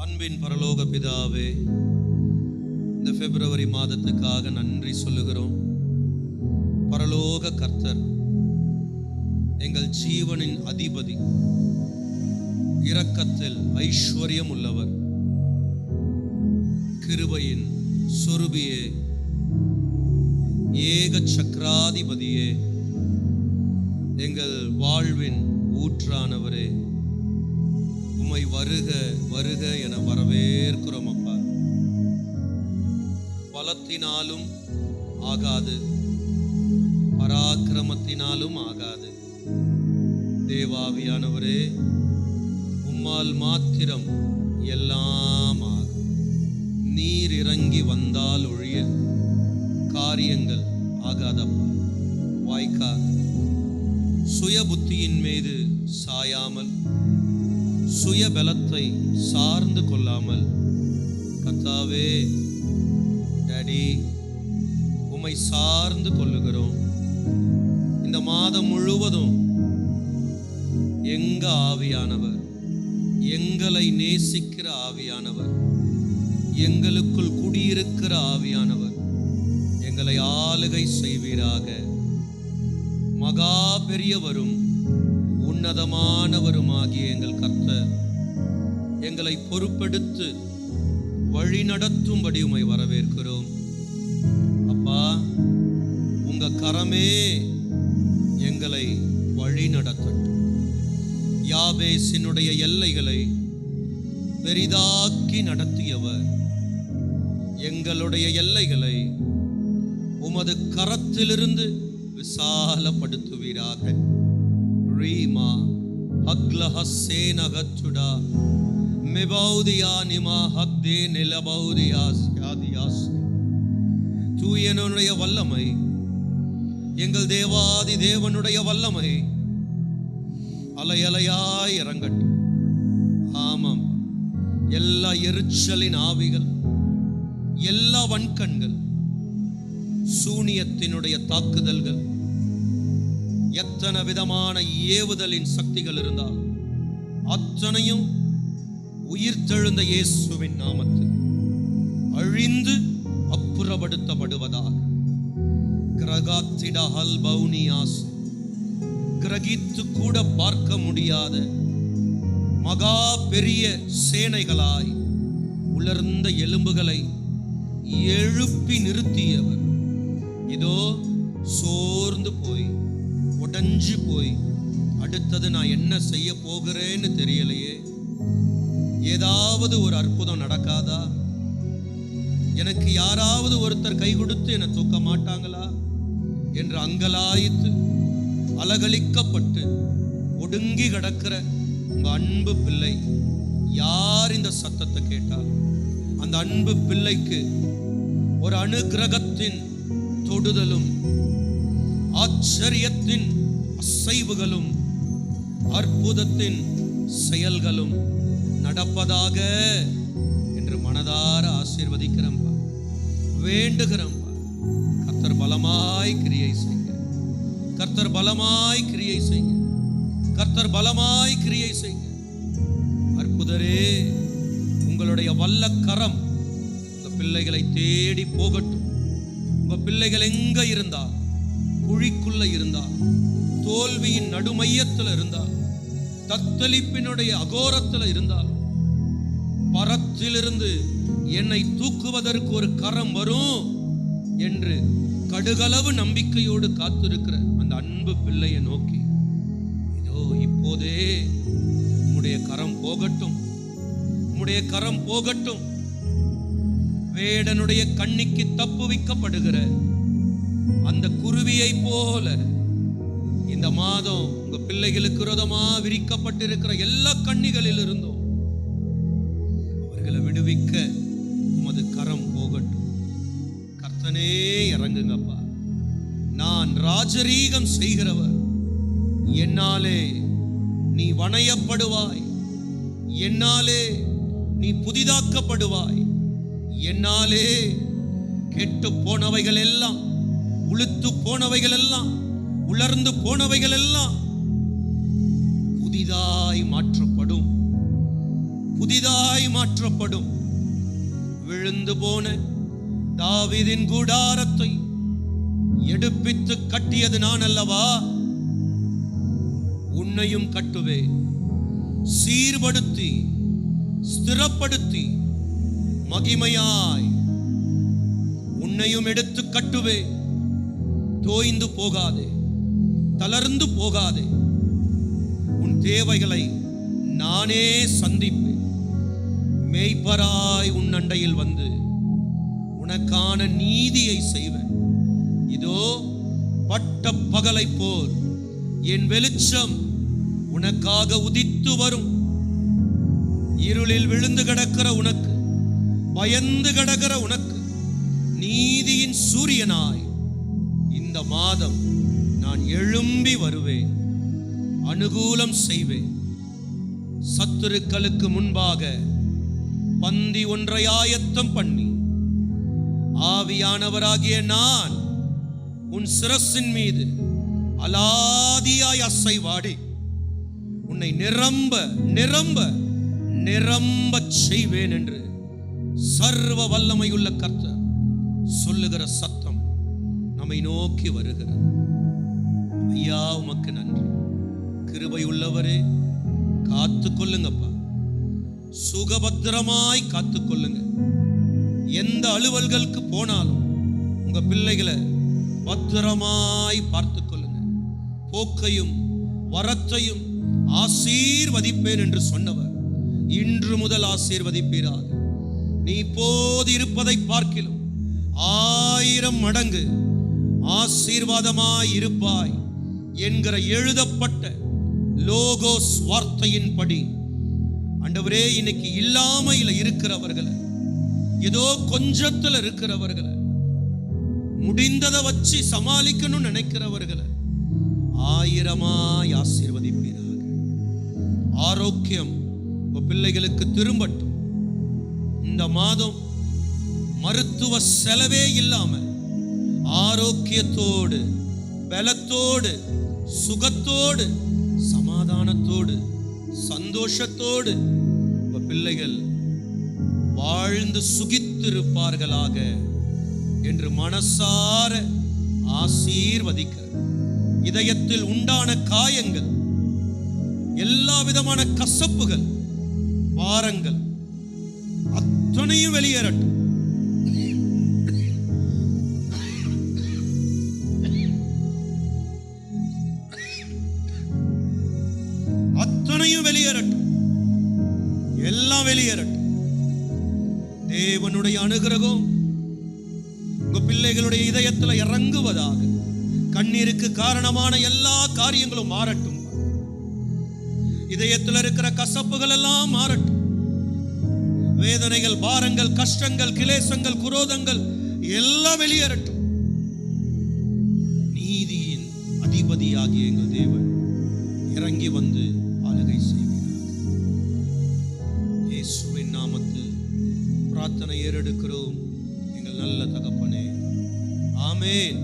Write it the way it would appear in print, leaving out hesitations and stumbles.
அன்பின் பரலோக பிதாவே, இந்த பிப்ரவரி மாதத்துக்காக நன்றி சொல்லுகிறோம். பரலோக கர்த்தர், எங்கள் ஜீவனின் அதிபதி, இரக்கத்தில் ஐஸ்வர்யம் உள்ளவர், கிருபையின் சொருபியே, ஏக சக்கராதிபதியே, எங்கள் வாழ்வின் ஊற்றானவரே, உம்மை வருக வருக என வரவேற்கிறோம் அப்பா. பலத்தினாலும் ஆகாது, பராக்கிரமத்தினாலும் ஆகாது. தேவாவியானவரே, உம்மால் மாத்திரம் எல்லாம் ஆகும். நீர் இறங்கி வந்தால் ஒழிய காரியங்கள் ஆகாதப்பா, வாய்க்காது. சுய புத்தியின் மீது சாயாமல், சுய பலத்தை சார்ந்து கொள்ளாமல், கர்த்தாவே டாடி, உம்மை சார்ந்து கொள்ளுகிறோம். இந்த மாதம் முழுவதும் எங்க ஆவியானவர், எங்களை நேசிக்கிற ஆவியானவர், எங்களுக்குள் குடியிருக்கிற ஆவியானவர் எங்களை ஆளுகை செய்வீராக. மகா பெரியவரும் உன்னதமானவருமாகிய எங்கள் கர்த்தர் எங்களை பொறுப்பெடுத்து வழி நடத்தும்படி உம்மை வரவேற்கிறோம் அப்பா. உங்க கரமே எங்களை வழி நடத்தட்டும். யாபேசினுடைய எல்லைகளை பெரிதாக்கி நடத்தியவர் எங்களுடைய எல்லைகளை உமது கரத்திலிருந்து விசாலப்படுத்துவீராக. ரீமா அக்லஹசேனகச்சுடா மெபௌதியா நிமா ஹக்தே நிலபௌதியாஸ் யாதியாஸ். தூயனுடைய வல்லமை, எங்கள் தேவாதி தேவனுடைய வல்லமை அலையலையாய் இறங்கட்டும். ஆமாம், எல்லா எரிச்சலின் ஆவிகள், எல்லா வன்கண்கள், சூனியத்தினுடைய தாக்குதல்கள், எத்தனை விதமான ஏவுதலின் சக்திகள் இருந்தால் அத்தனையும் உயிர்த்தெழுந்த இயேசுவின் நாமத்தில் அழிந்து அப்புறப்படுத்தப்படுவதாக. கிரகாத்திட ஹல்பௌனியாஸ், கிரகித்து கூட பார்க்க முடியாத மகா பெரிய சேனைகளாய் உலர்ந்த எலும்புகளை எழுப்பி நிறுத்தியவர் இதோ சோர்ந்து போய், உடைஞ்சு போய், அடுத்தது நான் என்ன செய்ய போகிறேன்னு தெரியலையே, ஏதாவது ஒரு அற்புதம் நடக்காதா, எனக்கு யாராவது ஒருத்தர் கை கொடுத்து என்னை தூக்க மாட்டாங்களா என்று அங்கலாய்த்து அலகழிக்கப்பட்டு ஒடுங்கி கிடக்கிற உங்க அன்பு பிள்ளை யார் இந்த சத்தத்தை கேட்டால் அந்த அன்பு பிள்ளைக்கு ஒரு அனுக்கிரகத்தின் தொடுதலும், ஆச்சரியத்தின் அசைவுகளும், அற்புதத்தின் செயல்களும் நடப்பதாக என்று மனதார ஆசீர்வதிக்கிறோம்பா, வேண்டுகிறோம்பா. கர்த்தர் பலமாய் கிரியை செய்ய, கர்த்தர் பலமாய் கிரியை செய்ய, கர்த்தர் பலமாய் கிரியை செய்ய. அற்புதரே, உங்களுடைய வல்ல கரம் உங்க பிள்ளைகளை தேடி போகட்டும். உங்க பிள்ளைகள் எங்க இருந்தா, குழிக்குள்ள இருந்தா, தோல்வியின் நடுமையத்தில் இருந்தா, தத்தளிப்பினுடைய அகோரத்தில் இருந்தால், பரத்திலிருந்து என்னை தூக்குவதற்கு ஒரு கரம் வரும் என்று கடுகளவு நம்பிக்கையோடு காத்திருக்கிற அந்த அன்பு பிள்ளையை நோக்கி இதோ இப்போதே உம்முடைய கரம் போகட்டும், உம்முடைய கரம் போகட்டும். வேடனுடைய கண்ணிக்கு தப்புவிக்கப்படுகிற அந்த குருவியை போல இந்த மாதம் உங்க பிள்ளைகளுக்கு விரோதமா விரிக்கப்பட்டிருக்கிற எல்லா கண்ணிகளில் இருந்தும் அவர்களை விடுவிக்க உமது கரம் போகட்டும். கர்த்தனே இறங்குங்கப்பா. நான் ராஜரீகம் செய்கிறவர், என்னாலே நீ வணையப்படுவாய், என்னாலே நீ புதிதாக்கப்படுவாய், என்னாலே கெட்டு போனவைகள் எல்லாம், உளுத்து போனவைகள் எல்லாம், உலர்ந்து போனவைகள் எல்லாம் புதிதாய் மாற்றப்படும், புதிதாய் மாற்றப்படும். விழுந்து போன தாவீதின் கூடாரத்தை எடுப்பித்து கட்டியது நான் அல்லவா? உன்னையும் கட்டுவேன். சீர்படுத்தி ஸ்திரப்படுத்தி மகிமையாய் உன்னையும் எடுத்து கட்டுவேன். தோய்ந்து போகாதே, தளர்ந்து போகாதே. உன் தேவைகளை நானே சந்திப்பேன். மேய்ப்பராய் உன் அண்டையில் வந்து உனக்கான நீதியை செய்வேன். இதோ பட்ட பகலை போல் என் வெளிச்சம் உனக்காக உதித்து வரும். இருளில் விழுந்து கிடக்கிற உனக்கு, பயந்து கிடக்கிற உனக்கு நீதியின் சூரியனாய் இந்த மாதம் நான் எழும்பி வருவேன். அனுகூலம் செய்வேன். சத்துருக்களுக்கு முன்பாக பந்தி ஒன்றை ஆயத்தம் பண்ணி ஆவியானவராகிய நான் உன் சிரசின் மீது அலாதியாய் அசைவாடி உன்னை நிரம்ப நிரம்ப நிரம்ப செய்வேன் என்று சர்வ வல்லமையுள்ள கர்த்தர் சொல்லுகிற சத்தம் நம்மை நோக்கி வருகிறது. ஐயா, உமக்கு நன்றி. கிருபை உள்ளவரே, காத்து கொள்ளுங்கப்பா. சுகபத்திரமாய் காத்து கொள்ளுங்க. எந்த அலுவல்களுக்கு போனாலும் உங்க பிள்ளைகளை பத்திரமாய் பார்த்து கொள்ளுங்க. போக்கையும் வரத்தையும் ஆசீர்வதிப்பேன் என்று சொன்னவர் இன்று முதல் ஆசீர்வதிப்பீராக. நீ இப்போது இருப்பதை பார்க்கிலும் 1000 மடங்கு ஆசீர்வாதமாய் இருப்பாய் என்கிற எழுதப்பட்ட லோகோஸ் வார்த்தையின்படி ஆண்டவரே, இன்னைக்கு இல்லாமையில இருக்கிறவர்களை, ஏதோ கொஞ்சத்துல இருக்கிறவர்களை, முடிந்ததை வச்சு சமாளிக்கணும்னு நினைக்கிறவர்களை 1000ஆய் ஆசீர்வதிப்பீராக. ஆரோக்கியம் உங்க பிள்ளைகளுக்கு திரும்பட்டும். இந்த மாதம் மருத்துவ செலவே இல்லாம ஆரோக்கியத்தோடு, பலத்தோடு, சுகத்தோடு, சமாதானத்தோடு, சந்தோஷத்தோடு உங்க பிள்ளைகள் வாழ்ந்து சுகித்திருப்பார்களாக என்று மனசார ஆசீர்வதிக்க. இதயத்தில் உண்டான காயங்கள், எல்லா விதமான கசப்புகள், பாரங்கள் அத்தனையும் வெளியேறட்டும். அத்தனையும் வெளியேறட்டும். எல்லாம் வெளியேறட்டும். தேவனுடைய அனுகிரகம் உங்க பிள்ளைகளுடைய இதயத்தில் இறங்குவதாக. கண்ணீருக்கு காரணமான எல்லா காரியங்களும் மாறட்டும். இதயத்தில் இருக்கிற கசப்புகள் எல்லாம் மாறட்டும். வேதனைகள், பாரங்கள், கஷ்டங்கள், கிளேசங்கள், குரோதங்கள் எல்லாம் வெளியேறட்டும். நீதியின் அதிபதியாகிய எங்கள் தேவன் இறங்கி வந்து ஆளுகை செய்வீராக. இயேசுவின் நாமத்தில் பிரார்த்தனை ஏறெடுக்கிறோம் எங்கள் நல்ல தகப்பனே. ஆமென்.